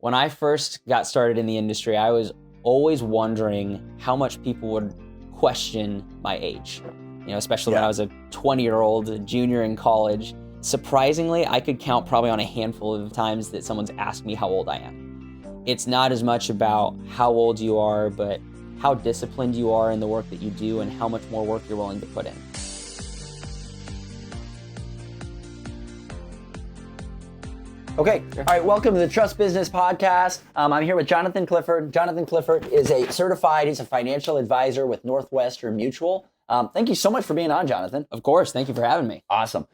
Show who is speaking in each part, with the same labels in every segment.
Speaker 1: When I first got started in the industry, I was always wondering how much people would question my age. Especially when I was a 20-year-old, a junior in college. Surprisingly, I could count probably on a handful of times that someone's asked me how old I am. It's not as much about how old you are, but how disciplined you are in the work that you do and how much more work you're willing to put in.
Speaker 2: Okay, all right, welcome to the Trust Business Podcast. I'm here with Jonathan Clifford. Jonathan Clifford is he's a financial advisor with Northwestern Mutual. Thank you so much for being on, Jonathan.
Speaker 1: Of course, thank you for having me.
Speaker 2: Awesome.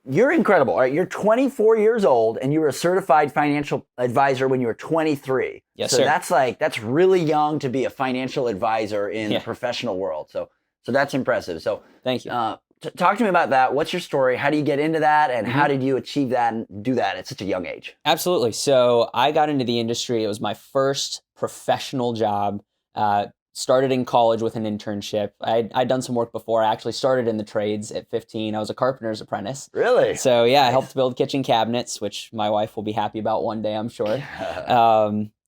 Speaker 2: You're incredible, all right? You're 24 years old and you were a certified financial advisor when you were 23.
Speaker 1: Yes,
Speaker 2: so
Speaker 1: sir.
Speaker 2: that's really young to be a financial advisor in the professional world. So that's impressive. So
Speaker 1: thank you.
Speaker 2: Talk to me about that. What's your story? How do you get into that? And how did you achieve that and do that at such a young age?
Speaker 1: Absolutely. So I got into the industry. It was my first professional job. Started in college with an internship. I'd done some work before. I actually started in the trades at 15. I was a carpenter's apprentice.
Speaker 2: Really?
Speaker 1: So yeah, I helped build kitchen cabinets, which my wife will be happy about one day, I'm sure.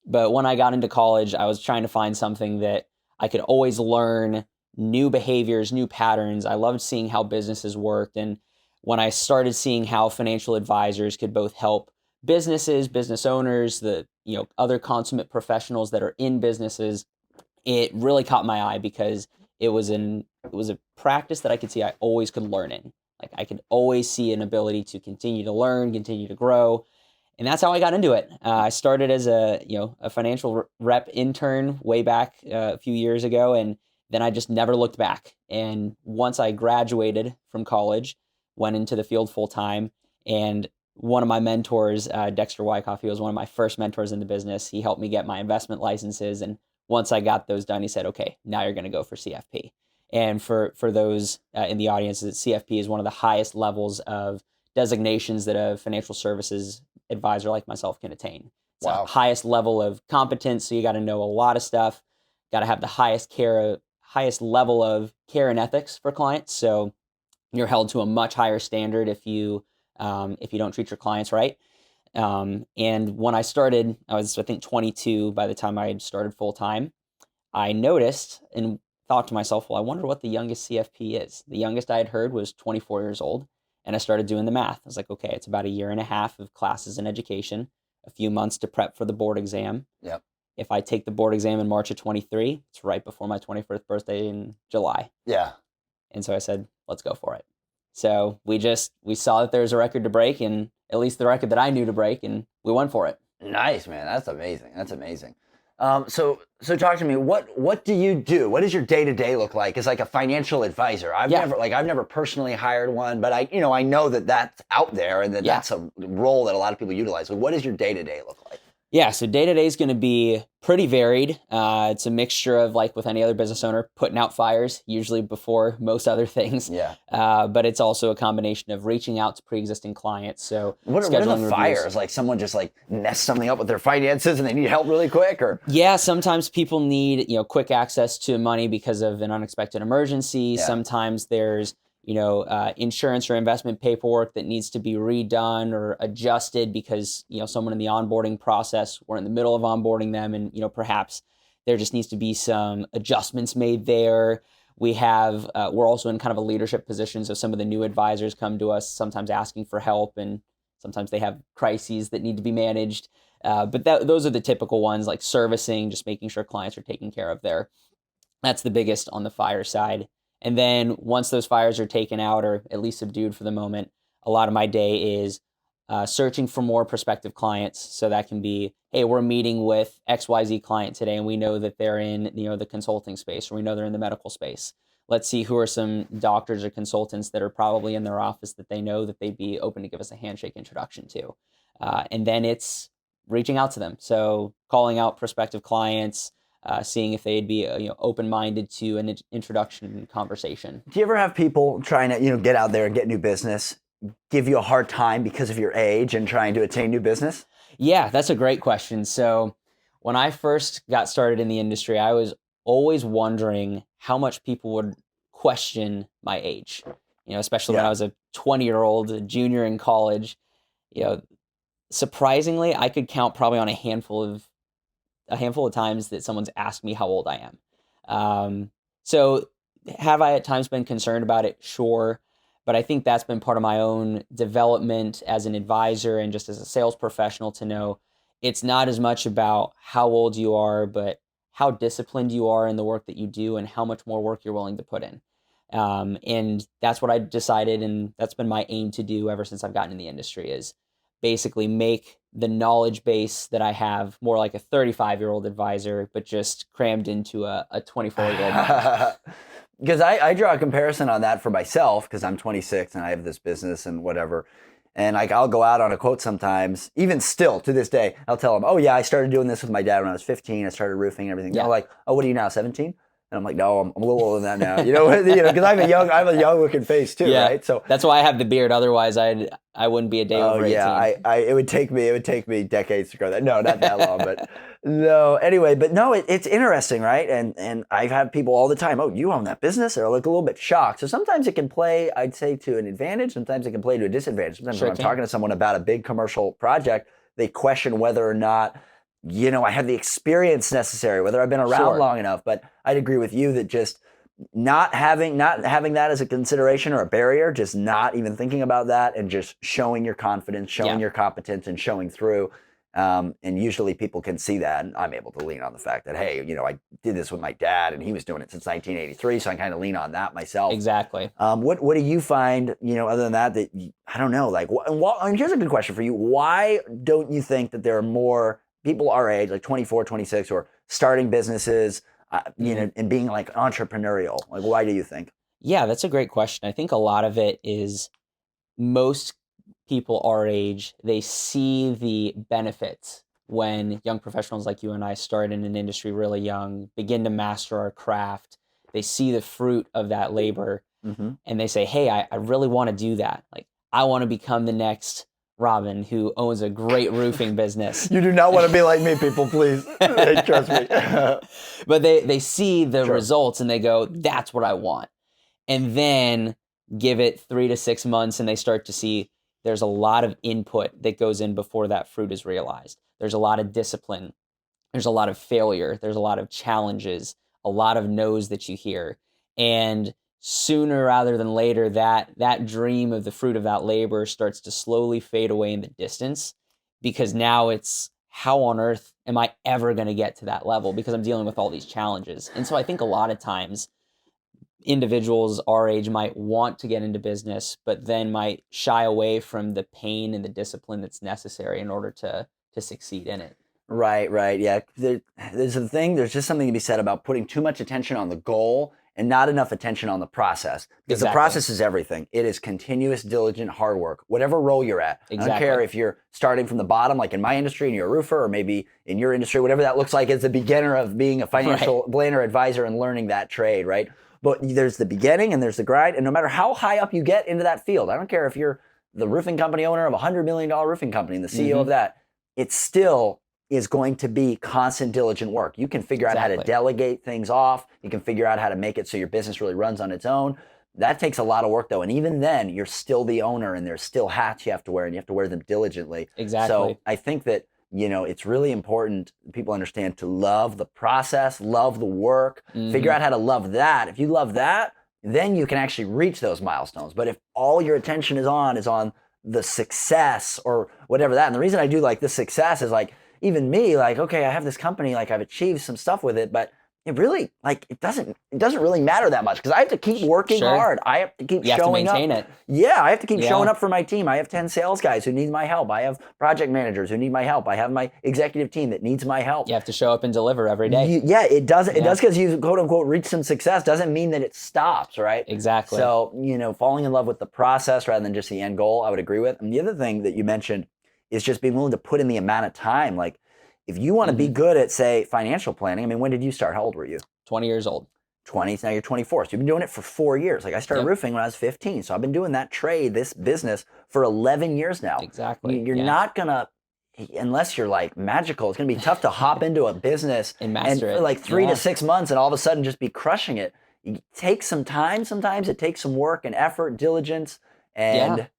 Speaker 1: But when I got into college, I was trying to find something that I could always learn new behaviors, new patterns. I loved seeing how businesses worked. And when I started seeing how financial advisors could both help businesses, business owners, the other consummate professionals that are in businesses, it really caught my eye because it was a practice that I could see I always could learn in. Like I could always see an ability to continue to learn, continue to grow. And that's how I got into it. I started as a financial rep intern way back a few years ago, and then I just never looked back. And once I graduated from college, went into the field full time. And one of my mentors, Dexter Wyckoff, he was one of my first mentors in the business. He helped me get my investment licenses. And once I got those done, he said, okay, now you're going to go for CFP. And for those in the audience, CFP is one of the highest levels of designations that a financial services advisor like myself can attain. It's the highest level of competence. So you got to know a lot of stuff, got to have the highest level of care and ethics for clients. So you're held to a much higher standard if you don't treat your clients right. And when I started, I was, I think, 22 by the time I had started full time. I noticed and thought to myself, well, I wonder what the youngest CFP is. The youngest I had heard was 24 years old. And I started doing the math. I was like, okay, it's about a year and a half of classes and education, a few months to prep for the board exam.
Speaker 2: Yep.
Speaker 1: If I take the board exam in March of 23, it's right before my 21st birthday in July.
Speaker 2: Yeah.
Speaker 1: And so I said, let's go for it. So we saw that there was a record to break, and at least the record that I knew to break, and we went for it.
Speaker 2: Nice, man. That's amazing. That's amazing. So talk to me. What do you do? What does your day-to-day look like as like a financial advisor? I've never personally hired one, but I know that that's out there and that's a role that a lot of people utilize. So what does your day-to-day look like?
Speaker 1: Yeah, so day-to-day is going to be pretty varied. It's a mixture of, like with any other business owner, putting out fires, usually before most other things.
Speaker 2: Yeah.
Speaker 1: But it's also a combination of reaching out to pre-existing clients. So
Speaker 2: what are the fires? Like someone just like messed something up with their finances and they need help really quick? Or
Speaker 1: yeah, sometimes people need quick access to money because of an unexpected emergency. Yeah. Sometimes there's insurance or investment paperwork that needs to be redone or adjusted because, someone in the onboarding process, we're in the middle of onboarding them and, perhaps there just needs to be some adjustments made there. We're also in kind of a leadership position. So some of the new advisors come to us sometimes asking for help, and sometimes they have crises that need to be managed. But those are the typical ones, like servicing, just making sure clients are taken care of there. That's the biggest on the fire side. And then once those fires are taken out or at least subdued for the moment, a lot of my day is searching for more prospective clients. So that can be, hey, we're meeting with XYZ client today and we know that they're in the consulting space, or we know they're in the medical space. Let's see who are some doctors or consultants that are probably in their office that they know that they'd be open to give us a handshake introduction to. And then it's reaching out to them. So calling out prospective clients, seeing if they'd be open-minded to an introduction conversation.
Speaker 2: Do you ever have people trying to get out there and get new business give you a hard time because of your age and trying to attain new business?
Speaker 1: Yeah, that's a great question. So when I first got started in the industry, I was always wondering how much people would question my age. Especially when I was a 20-year-old, a junior in college. surprisingly, I could count probably on a handful of times that someone's asked me how old I am. So have I at times been concerned about it? Sure. But I think that's been part of my own development as an advisor and just as a sales professional to know it's not as much about how old you are, but how disciplined you are in the work that you do and how much more work you're willing to put in. And that's what I decided, and that's been my aim to do ever since I've gotten in the industry is basically make the knowledge base that I have more like a 35-year-old advisor, but just crammed into a 24-year-old mind.
Speaker 2: Because I draw a comparison on that for myself because I'm 26 and I have this business and whatever. And like I'll go out on a quote sometimes, even still to this day, I'll tell them, oh yeah, I started doing this with my dad when I was 15. I started roofing and everything. Yeah. They're like, oh, what are you now, 17? And I'm like, no, I'm a little older than that now. Because I have a young looking face too, right?
Speaker 1: So that's why I have the beard. Otherwise, I wouldn't be a day over 18.
Speaker 2: Yeah, it would take me decades to grow that. No, not that long, but no. Anyway, but no, it's interesting, right? And I've had people all the time. Oh, you own that business? They're like a little bit shocked. So sometimes it can play, I'd say, to an advantage. Sometimes it can play to a disadvantage. Sometimes when I'm talking to someone about a big commercial project, they question whether or not I have the experience necessary, whether I've been around long enough. But I'd agree with you that just not having that as a consideration or a barrier, just not even thinking about that and just showing your confidence, showing your competence and showing through. And usually people can see that. And I'm able to lean on the fact that, hey, I did this with my dad and he was doing it since 1983. So I kind of lean on that myself.
Speaker 1: Exactly.
Speaker 2: What do you find, other than that I don't know, like, and here's a good question for you. Why don't you think that there are more people our age, like 24, 26, who are starting businesses, and being like entrepreneurial? Like, why do you think?
Speaker 1: Yeah, that's a great question. I think a lot of it is most people our age, they see the benefits when young professionals like you and I start in an industry really young, begin to master our craft. They see the fruit of that labor and they say, hey, I really want to do that. Like, I want to become the next Robin, who owns a great roofing business.
Speaker 2: You do not want to be like me, people, please. Trust me.
Speaker 1: But they see the results and they go, that's what I want. And then give it 3 to 6 months and they start to see there's a lot of input that goes in before that fruit is realized. There's a lot of discipline. There's a lot of failure. There's a lot of challenges, a lot of no's that you hear. And sooner rather than later, that dream of the fruit of that labor starts to slowly fade away in the distance, because now it's, how on earth am I ever going to get to that level, because I'm dealing with all these challenges. And so I think a lot of times individuals our age might want to get into business, but then might shy away from the pain and the discipline that's necessary in order to succeed in it.
Speaker 2: Right. Yeah. There's just something to be said about putting too much attention on the goal and not enough attention on the process. Because the process is everything. It is continuous, diligent, hard work, whatever role you're at. I don't care if you're starting from the bottom, like in my industry, and you're a roofer, or maybe in your industry, whatever that looks like as the beginner of being a financial planner, advisor, and learning that trade, right? But there's the beginning and there's the grind. And no matter how high up you get into that field, I don't care if you're the roofing company owner of a $100 million roofing company and the CEO of that, it still is going to be constant, diligent work. You can figure out how to delegate things off. You can figure out how to make it so your business really runs on its own. That takes a lot of work, though. And even then, you're still the owner, and there's still hats you have to wear, and you have to wear them diligently.
Speaker 1: Exactly.
Speaker 2: So I think that, it's really important people understand to love the process, love the work, figure out how to love that. If you love that, then you can actually reach those milestones. But if all your attention is on the success or whatever that, and the reason I do like the success is like, even me, like, okay, I have this company, like I've achieved some stuff with it, but it really, like, it doesn't really matter that much, because I have to keep working hard. I have to keep showing up.
Speaker 1: You have to maintain it.
Speaker 2: Yeah, I have to keep showing up for my team. I have 10 sales guys who need my help. I have project managers who need my help. I have my executive team that needs my help.
Speaker 1: You have to show up and deliver every day.
Speaker 2: It does because you quote unquote reach some success doesn't mean that it stops, right?
Speaker 1: Exactly.
Speaker 2: So, falling in love with the process rather than just the end goal, I would agree with. And the other thing that you mentioned is just being willing to put in the amount of time. Like, if you want to be good at, say, financial planning, I mean, when did you start? How old were you?
Speaker 1: 20 years old.
Speaker 2: 20, so now you're 24. So you've been doing it for 4 years. Like, I started roofing when I was 15. So I've been doing that trade, this business, for 11 years now.
Speaker 1: Exactly.
Speaker 2: You're not going to, unless you're like magical, it's going to be tough to hop into a business
Speaker 1: and master it
Speaker 2: for like 3 to 6 months and all of a sudden just be crushing it. It takes some time sometimes. It takes some work and effort, diligence. And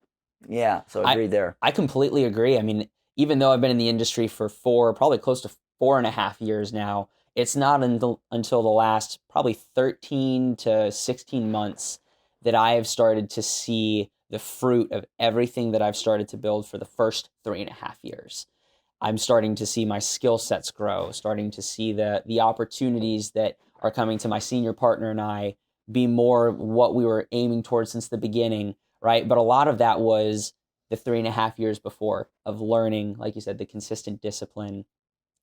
Speaker 2: so I agree there.
Speaker 1: I completely agree. I mean, even though I've been in the industry for probably close to 4.5 years now, it's not until the last probably 13 to 16 months that I have started to see the fruit of everything that I've started to build for the first 3.5 years. I'm starting to see my skill sets grow, starting to see the opportunities that are coming to my senior partner and I be more what we were aiming towards since the beginning, right? But a lot of that was the 3.5 years before of learning, like you said, the consistent discipline.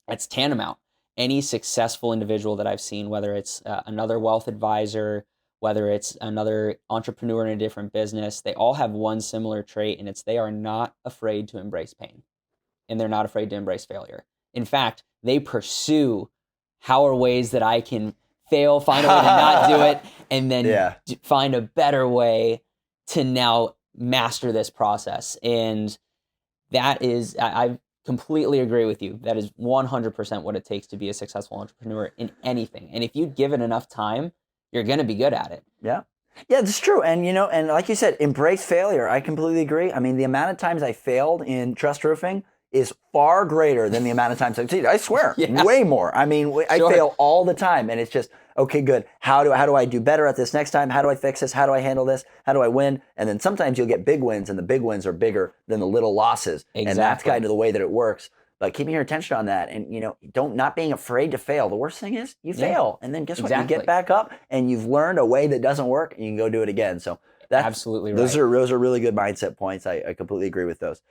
Speaker 1: That's tantamount. Any successful individual that I've seen, whether it's another wealth advisor, whether it's another entrepreneur in a different business, they all have one similar trait, and it's they are not afraid to embrace pain, and they're not afraid to embrace failure. In fact, they pursue how are ways that I can fail, find a way to not do it, and then find a better way to now master this process. And that is, I completely agree with you. That is 100% what it takes to be a successful entrepreneur in anything. And if you give it enough time, you're going to be good at it.
Speaker 2: Yeah. Yeah, it's true. And, and like you said, embrace failure. I completely agree. I mean, the amount of times I failed in trust roofing is far greater than the amount of times I've succeeded. I swear, way more. I mean, I fail all the time, and it's just, okay, good. How do I do better at this next time? How do I fix this? How do I handle this? How do I win? And then sometimes you'll get big wins, and the big wins are bigger than the little losses. Exactly. And that's kind of the way that it works. But keeping your attention on that, and not being afraid to fail. The worst thing is you fail, and then guess what? You get back up, and you've learned a way that doesn't work, and you can go do it again. So that's
Speaker 1: absolutely right.
Speaker 2: Those are really good mindset points. I completely agree with those.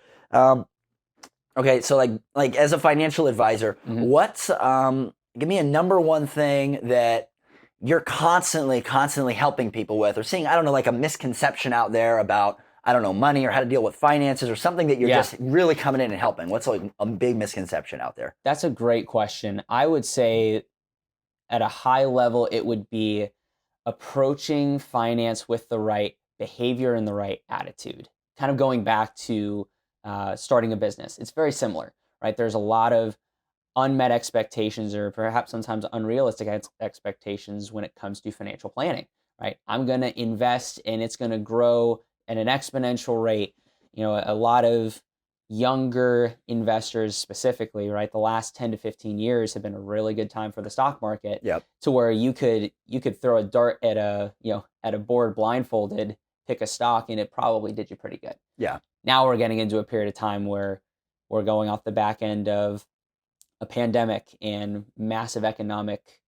Speaker 2: Okay, so like as a financial advisor, what's give me a number one thing that you're constantly helping people with, or seeing, I don't know, like a misconception out there about, I don't know, money or how to deal with finances, or something that you're just really coming in and helping. What's like a big misconception out there?
Speaker 1: That's a great question. I would say at a high level, it would be approaching finance with the right behavior and the right attitude. Kind of going back to starting a business. It's very similar, right? There's a lot of unmet expectations, or perhaps sometimes unrealistic expectations when it comes to financial planning, right? I'm going to invest and it's going to grow at an exponential rate. A lot of younger investors specifically, right? The last 10 to 15 years have been a really good time for the stock market, to where you could throw a dart at a board blindfolded, pick a stock, and it probably did you pretty good.
Speaker 2: Yeah.
Speaker 1: Now we're getting into a period of time where we're going off the back end of a pandemic and massive economic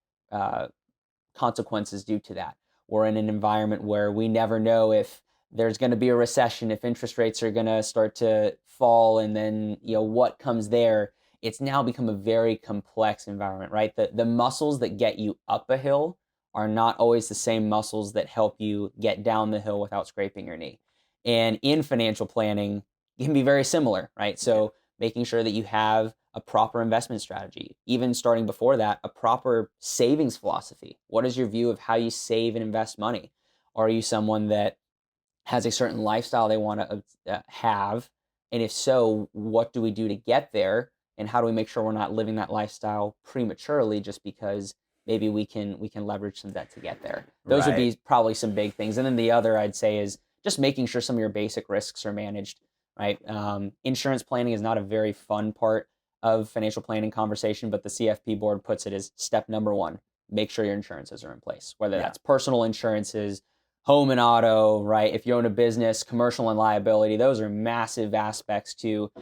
Speaker 1: consequences due to that. We're in an environment where we never know if there's going to be a recession, if interest rates are going to start to fall, and then what comes there. It's now become a very complex environment, right? The muscles that get you up a hill are not always the same muscles that help you get down the hill without scraping your knee. And in financial planning, it can be very similar, right? So making sure that you have a proper investment strategy, even starting before that, a proper savings philosophy. What is your view of how you save and invest money? Are you someone that has a certain lifestyle they want to have? And if so, what do we do to get there? And how do we make sure we're not living that lifestyle prematurely just because maybe we can leverage some debt to get there? Those would be probably some big things. And then the other I'd say is just making sure some of your basic risks are managed, right? Insurance planning is not a very fun part of financial planning conversation, but the CFP board puts it as step number one: make sure your insurances are in place, whether that's personal insurances, home and auto, right? If you own a business, commercial and liability, those are massive aspects too.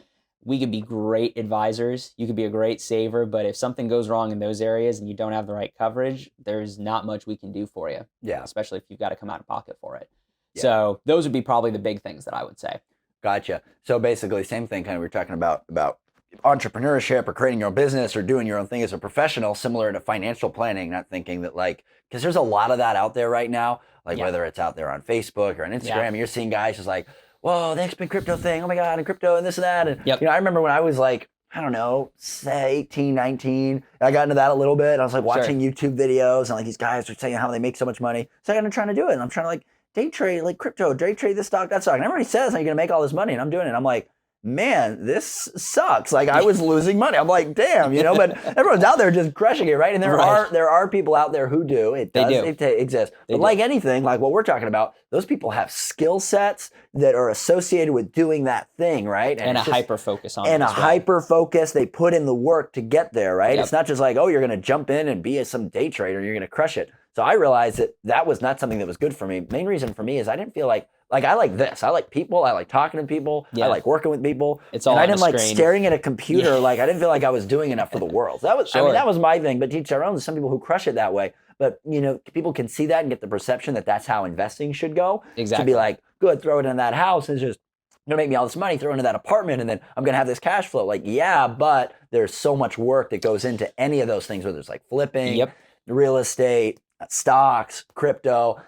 Speaker 1: We could be great advisors. You could be a great saver, but if something goes wrong in those areas and you don't have the right coverage, there's not much we can do for you.
Speaker 2: Yeah.
Speaker 1: Especially if you've got to come out of pocket for it. Yeah. So those would be probably the big things that I would say.
Speaker 2: Gotcha. So basically, same thing. Kind of, we're talking about entrepreneurship or creating your own business or doing your own thing as a professional, similar to financial planning. Not thinking that because there's a lot of that out there right now. Whether it's out there on Facebook or on Instagram, you're seeing guys just like, whoa, the next big crypto thing. Oh my God, and crypto and this and that. And I remember when I was I don't know, say 18, 19, I got into that a little bit. I was watching YouTube videos, and these guys are saying how they make so much money. So I got into trying to do it. And I'm trying to day trade crypto, day trade this stock, that stock. And everybody says how you're going to make all this money. And I'm doing it. I'm like, man, this sucks. Like I was losing money. I'm like, damn, but everyone's out there just crushing it, right? And there are people out there who do. It does exist. But like anything, like what we're talking about, those people have skill sets that are associated with doing that thing, right?
Speaker 1: And a hyper focus on it.
Speaker 2: And a hyper focus. They put in the work to get there, right? Yep. It's not just like, oh, you're going to jump in and be some day trader and you're going to crush it. So I realized that was not something that was good for me. Main reason for me is I didn't feel like I like this. I like people. I like talking to people. Yeah. I like working with people.
Speaker 1: It's all
Speaker 2: and
Speaker 1: I
Speaker 2: didn't like staring at a computer. Yeah. Like I didn't feel like I was doing enough for the world. That was that was my thing. But to each their own. There's some people who crush it that way. But people can see that and get the perception that that's how investing should go.
Speaker 1: Exactly.
Speaker 2: To be like, good, throw it in that house. And it's just gonna make me all this money. Throw it into that apartment, and then I'm gonna have this cash flow. Like, yeah, but there's so much work that goes into any of those things. Whether it's like flipping, real estate, stocks, crypto,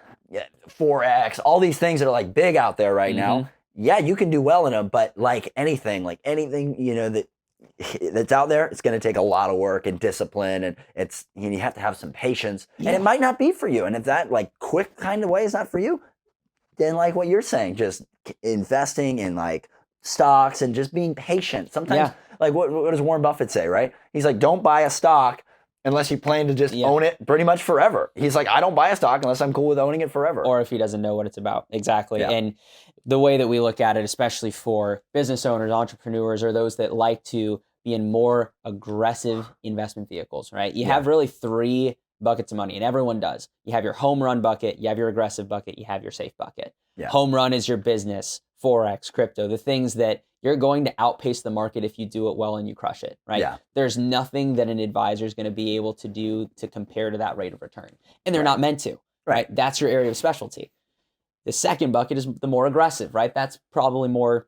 Speaker 2: Forex, all these things that are like big out there right now. Yeah, you can do well in them, but like anything, that's out there, it's going to take a lot of work and discipline, and you have to have some patience, and it might not be for you. And if that like quick kind of way is not for you, then like what you're saying, just investing in like stocks and just being patient. Sometimes, like what does Warren Buffett say, right? He's like, don't buy a stock unless you plan to just own it pretty much forever. He's like, I don't buy a stock unless I'm cool with owning it forever.
Speaker 1: Or if he doesn't know what it's about. Exactly. Yeah. And the way that we look at it, especially for business owners, entrepreneurs, or those that like to be in more aggressive investment vehicles, right? You have really 3 buckets of money, and everyone does. You have your home run bucket, you have your aggressive bucket, you have your safe bucket. Yeah. Home run is your business, Forex, crypto, the things that you're going to outpace the market if you do it well and you crush it, right? Yeah. There's nothing that an advisor is going to be able to do to compare to that rate of return. And they're not meant to, right? That's your area of specialty. The second bucket is the more aggressive, right? That's probably more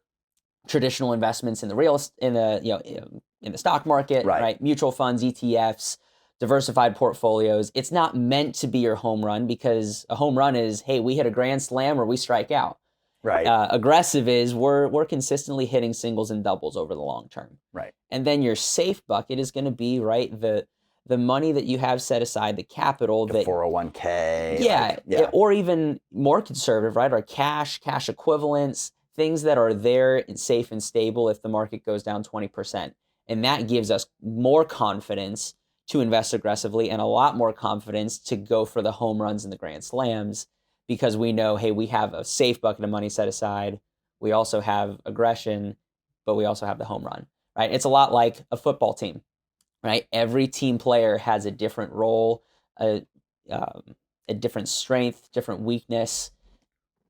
Speaker 1: traditional investments in the in the stock market, right? Mutual funds, ETFs, diversified portfolios. It's not meant to be your home run, because a home run is, hey, we hit a grand slam or we strike out. Right. Aggressive is we're consistently hitting singles and doubles over the long term. Right. And then your safe bucket is going to be the money that you have set aside, the capital,
Speaker 2: the 401k.
Speaker 1: Yeah. Or even more conservative, right? Or cash equivalents, things that are there and safe and stable if the market goes down 20%. And that gives us more confidence to invest aggressively, and a lot more confidence to go for the home runs and the grand slams, because we know, hey, we have a safe bucket of money set aside. We also have aggression, but we also have the home run, right? It's a lot like a football team, right? Every team player has a different role, a different strength, different weakness.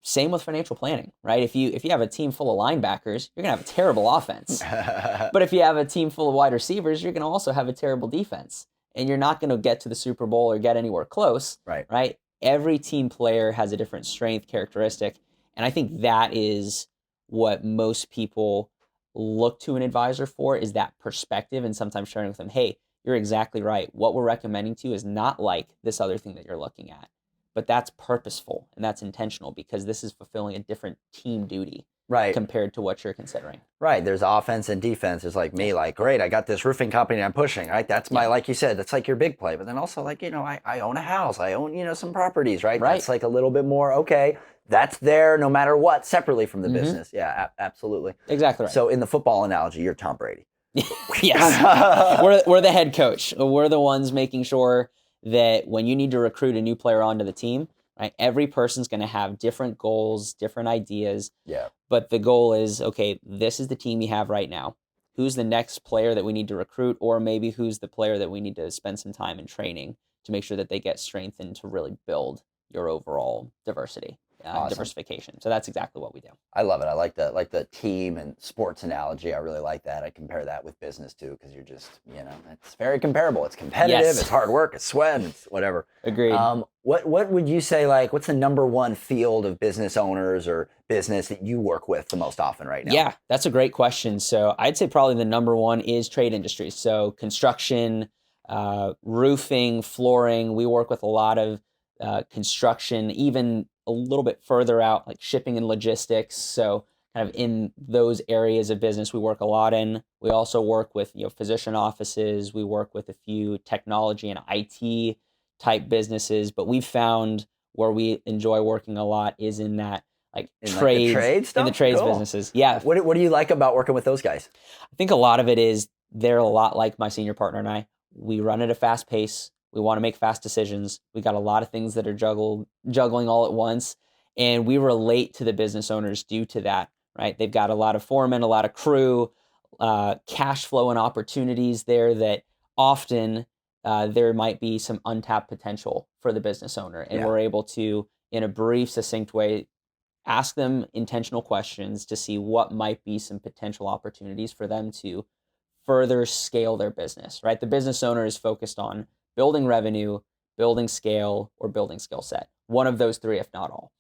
Speaker 1: Same with financial planning, right? If you have a team full of linebackers, you're going to have a terrible offense. But if you have a team full of wide receivers, you're going to also have a terrible defense. And you're not going to get to the Super Bowl or get anywhere close, right? Every team player has a different strength characteristic. And I think that is what most people look to an advisor for, is that perspective, and sometimes sharing with them, hey, you're exactly right. What we're recommending to you is not like this other thing that you're looking at. But that's purposeful and that's intentional, because this is fulfilling a different team duty compared to what you're considering.
Speaker 2: Right. There's offense and defense. It's like me, like, great, I got this roofing company I'm pushing, right? That's my, like you said, that's like your big play. But then also like, I own a house. I own, some properties, right? That's like a little bit more, okay, that's there no matter what, separately from the business. Yeah, absolutely.
Speaker 1: Exactly right.
Speaker 2: So in the football analogy, you're Tom Brady.
Speaker 1: Yes. We're the head coach. We're the ones making sure that when you need to recruit a new player onto the team, right, every person's going to have different goals, different ideas. Yeah. But the goal is, okay, this is the team you have right now. Who's the next player that we need to recruit? Or maybe who's the player that we need to spend some time in training to make sure that they get strengthened to really build your overall diversification. So that's exactly what we do.
Speaker 2: I love it. I like the team and sports analogy. I really like that. I compare that with business too, because you're just, it's very comparable. It's competitive. Yes. It's hard work. It's sweat. It's whatever.
Speaker 1: Agreed.
Speaker 2: What would you say, like, what's the number one field of business owners or business that you work with the most often right now?
Speaker 1: Yeah, that's a great question. So I'd say probably the number one is trade industries. So construction, roofing, flooring. We work with a lot of construction, even a little bit further out, like shipping and logistics. So kind of in those areas of business we work a lot in. We also work with physician offices. We work with a few technology and IT type businesses. But we've found where we enjoy working a lot is in that like
Speaker 2: In like the
Speaker 1: trades,
Speaker 2: trade stuff?
Speaker 1: in the trades
Speaker 2: Cool.
Speaker 1: businesses. Yeah.
Speaker 2: What do you like about working with those guys?
Speaker 1: I think a lot of it is they're a lot like my senior partner and I. We run at a fast pace. We want to make fast decisions. We got a lot of things that are juggling all at once. And we relate to the business owners due to that, right? They've got a lot of foremen, a lot of crew, cash flow and opportunities there that often there might be some untapped potential for the business owner. And we're able to, in a brief, succinct way, ask them intentional questions to see what might be some potential opportunities for them to further scale their business, right? The business owner is focused on building revenue, building scale, or building skill set. One of those three, if not all.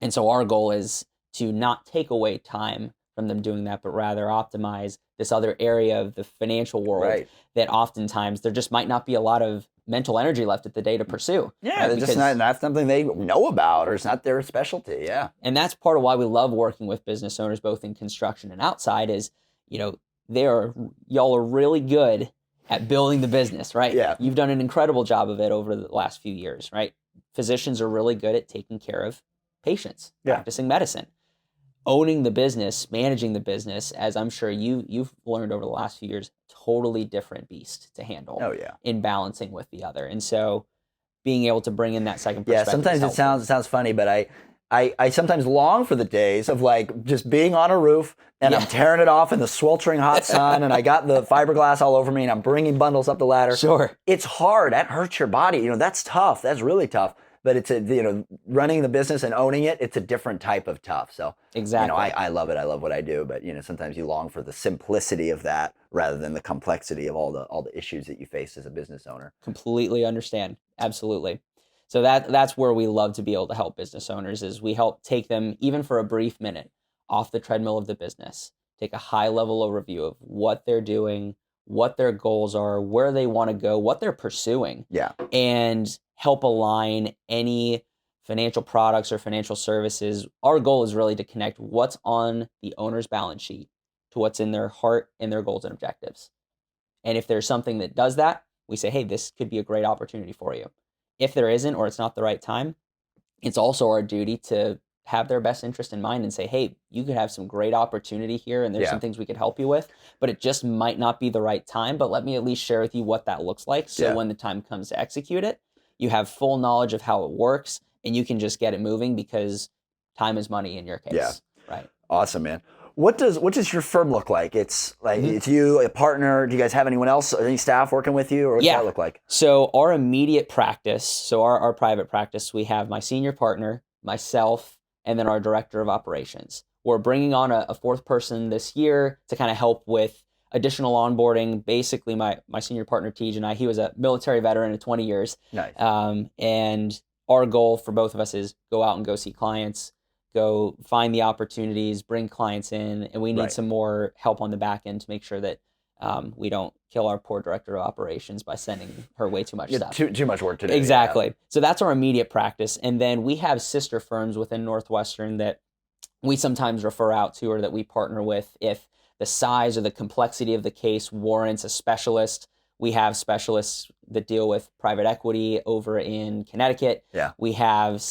Speaker 1: And so our goal is to not take away time from them doing that, but rather optimize this other area of the financial world that oftentimes there just might not be a lot of mental energy left at the day to pursue.
Speaker 2: Yeah, right? Just not something they know about, or it's not their specialty. Yeah.
Speaker 1: And that's part of why we love working with business owners, both in construction and outside, is, y'all are really good at building the business, right?
Speaker 2: Yeah.
Speaker 1: You've done an incredible job of it over the last few years, right? Physicians are really good at taking care of patients, practicing medicine. Owning the business, managing the business, as I'm sure you've learned over the last few years, totally different beast to handle.
Speaker 2: Oh yeah.
Speaker 1: In balancing with the other. And so being able to bring in that second perspective.
Speaker 2: Yeah, sometimes it sounds funny, but I sometimes long for the days of like just being on a roof and I'm tearing it off in the sweltering hot sun and I got the fiberglass all over me and I'm bringing bundles up the ladder.
Speaker 1: Sure.
Speaker 2: It's hard. That hurts your body. That's tough. That's really tough. But it's running the business and owning it, it's a different type of tough. So
Speaker 1: exactly.
Speaker 2: I love it. I love what I do. But sometimes you long for the simplicity of that rather than the complexity of all the issues that you face as a business owner.
Speaker 1: Completely understand. Absolutely. So that's where we love to be able to help business owners, is we help take them, even for a brief minute, off the treadmill of the business, take a high level overview of what they're doing, what their goals are, where they want to go, what they're pursuing.
Speaker 2: Yeah.
Speaker 1: And help align any financial products or financial services. Our goal is really to connect what's on the owner's balance sheet to what's in their heart and their goals and objectives. And if there's something that does that, we say, hey, this could be a great opportunity for you. If there isn't, or it's not the right time, it's also our duty to have their best interest in mind and say, hey, you could have some great opportunity here and there's some things we could help you with, but it just might not be the right time. But let me at least share with you what that looks like. So when the time comes to execute it, you have full knowledge of how it works and you can just get it moving, because time is money in your case.
Speaker 2: Yeah.
Speaker 1: Right.
Speaker 2: Awesome, man. What does your firm look like? It's like it's you, a partner. Do you guys have anyone else, any staff working with you, or what does that look like?
Speaker 1: So our immediate practice, so our private practice, we have my senior partner, myself, and then our director of operations. We're bringing on a fourth person this year to kind of help with additional onboarding. Basically, my senior partner, Tej, and I, he was a military veteran of 20 years.
Speaker 2: Nice.
Speaker 1: And our goal for both of us is go out and go see clients, go find the opportunities, bring clients in, and we need some more help on the back end to make sure that we don't kill our poor director of operations by sending her way too much stuff.
Speaker 2: Too much work to do.
Speaker 1: Exactly. Yeah. So that's our immediate practice. And then we have sister firms within Northwestern that we sometimes refer out to, or that we partner with if the size or the complexity of the case warrants a specialist. We have specialists that deal with private equity over in Connecticut.
Speaker 2: Yeah.
Speaker 1: We have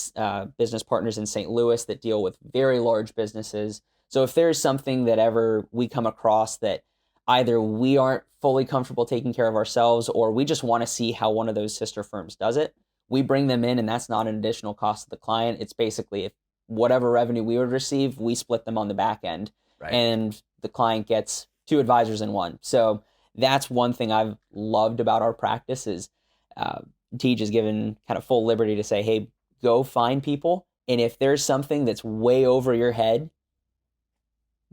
Speaker 1: business partners in St. Louis that deal with very large businesses. So if there's something that ever we come across that either we aren't fully comfortable taking care of ourselves, or we just want to see how one of those sister firms does it, we bring them in, and that's not an additional cost to the client. It's basically, if whatever revenue we would receive, we split them on the back end. Right. And the client gets two advisors in one. So that's one thing I've loved about our practice is Tej is given kind of full liberty to say, hey, go find people. And if there's something that's way over your head,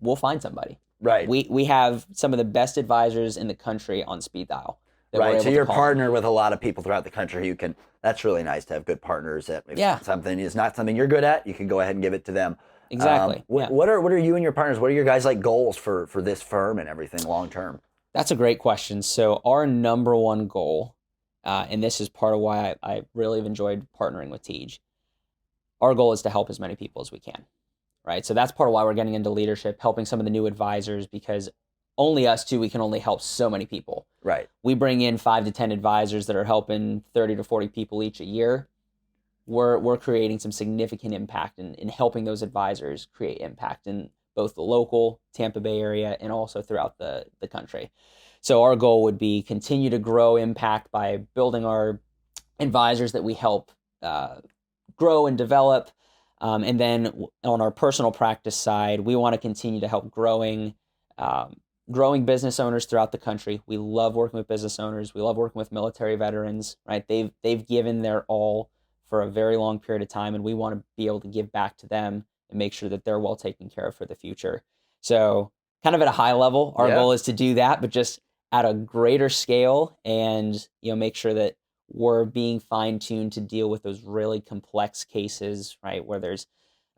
Speaker 1: we'll find somebody.
Speaker 2: Right.
Speaker 1: We have some of the best advisors in the country on speed dial.
Speaker 2: Right. So you're partnered with a lot of people throughout the country. You can. That's really nice to have good partners. That if something is not something you're good at, you can go ahead and give it to them.
Speaker 1: Exactly.
Speaker 2: What are you and your partners? What are your guys' like goals for this firm and everything long term?
Speaker 1: That's a great question. So our number one goal, and this is part of why I really have enjoyed partnering with Tej, our goal is to help as many people as we can, right? So that's part of why we're getting into leadership, helping some of the new advisors, because only us two, we can only help so many people.
Speaker 2: Right.
Speaker 1: We bring in 5 to 10 advisors that are helping 30 to 40 people each a year. we're creating some significant impact in helping those advisors create impact in both the local Tampa Bay area and also throughout the country. So our goal would be continue to grow impact by building our advisors that we help grow and develop. And then on our personal practice side, we want to continue to help growing business owners throughout the country. We love working with business owners. We love working with military veterans, right? They've given their all for a very long period of time, and we want to be able to give back to them and make sure that they're well taken care of for the future. So kind of at a high level, our goal is to do that, but just at a greater scale, and make sure that we're being fine-tuned to deal with those really complex cases, right? Where there's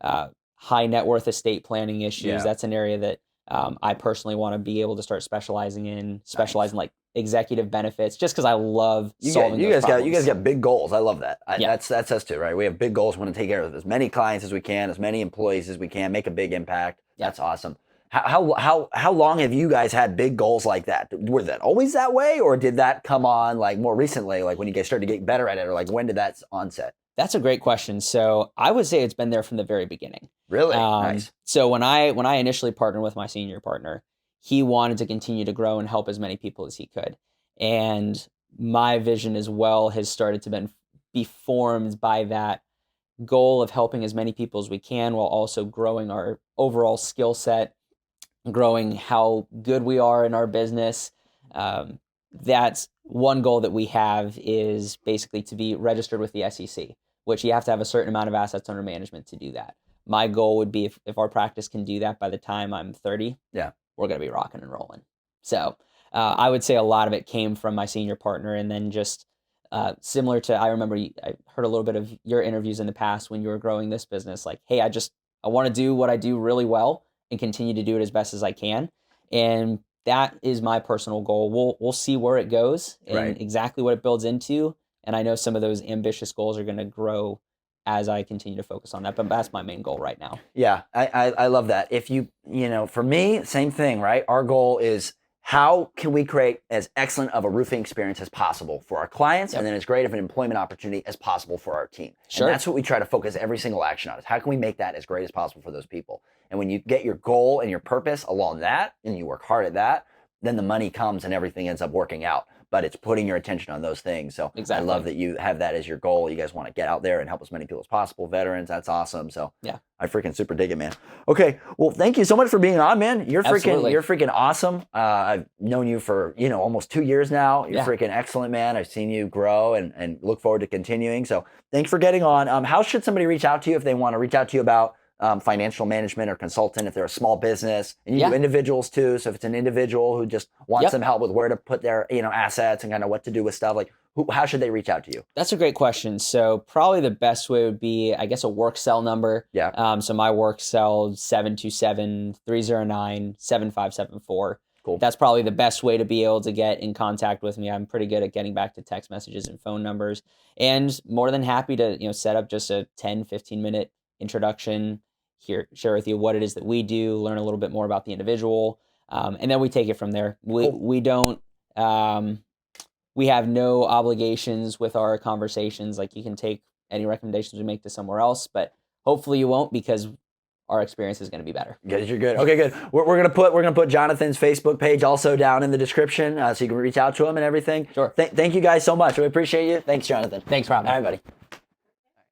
Speaker 1: high net worth estate planning issues.
Speaker 2: Yeah.
Speaker 1: That's an area that I personally want to be able to start specializing in like executive benefits, just because I love solving those problems.
Speaker 2: You guys got big goals. I love that. That's us too, right? We have big goals. We want to take care of as many clients as we can, as many employees as we can, make a big impact. That's awesome. How long have you guys had big goals like that? Were that always that way, or did that come on like more recently, like when you guys started to get better at it, or like when did that onset?
Speaker 1: That's a great question. So I would say it's been there from the very beginning.
Speaker 2: Really? Nice.
Speaker 1: So when I initially partnered with my senior partner, he wanted to continue to grow and help as many people as he could. And my vision as well has started to be formed by that goal of helping as many people as we can, while also growing our overall skill set, growing how good we are in our business. That's one goal that we have, is basically to be registered with the SEC, which you have to have a certain amount of assets under management to do that. My goal would be if our practice can do that by the time I'm 30, we're going to be rocking and rolling. So I would say a lot of it came from my senior partner, and then just similar to, I remember I heard a little bit of your interviews in the past when you were growing this business, like, hey, I want to do what I do really well and continue to do it as best as I can. And that is my personal goal. We'll see where it goes and exactly what it builds into. And I know some of those ambitious goals are going to grow as I continue to focus on that. But that's my main goal right now.
Speaker 2: Yeah, I love that. If for me, same thing, right? Our goal is, how can we create as excellent of a roofing experience as possible for our clients, and then as great of an employment opportunity as possible for our team?
Speaker 1: Sure.
Speaker 2: And that's what we try to focus every single action on, is how can we make that as great as possible for those people? And when you get your goal and your purpose along that, and you work hard at that, then the money comes and everything ends up working out. But it's putting your attention on those things. So exactly. I love that you have that as your goal. You guys want to get out there and help as many people as possible. Veterans, that's awesome. So yeah, I freaking super dig it, man. Okay, well, thank you so much for being on, man. You're freaking awesome. I've known you for almost 2 years now. You're freaking excellent, man. I've seen you grow and look forward to continuing. So thanks for getting on. How should somebody reach out to you if they want to reach out to you about financial management or consultant, if they're a small business? And you do individuals too. So if it's an individual who just wants some help with where to put their assets and kind of what to do with stuff, like how should they reach out to you?
Speaker 1: That's a great question. So probably the best way would be, I guess, a work cell number. Yeah. So my work cell is 727-309-7574. Cool. That's probably the best way to be able to get in contact with me. I'm pretty good at getting back to text messages and phone numbers, and more than happy to set up just a 10-15 minute introduction here, share with you what it is that we do, learn a little bit more about the individual, and then we take it from there. We don't we have no obligations with our conversations. Like, you can take any recommendations we make to somewhere else, but hopefully you won't, because our experience is going to be better.
Speaker 2: Good, you're good. Okay, good. We're gonna put Jonathan's Facebook page also down in the description, so you can reach out to him and everything.
Speaker 1: Sure.
Speaker 2: Thank you guys so much. We appreciate you. Thanks, Jonathan.
Speaker 1: Thanks, Rob.
Speaker 2: All right, buddy.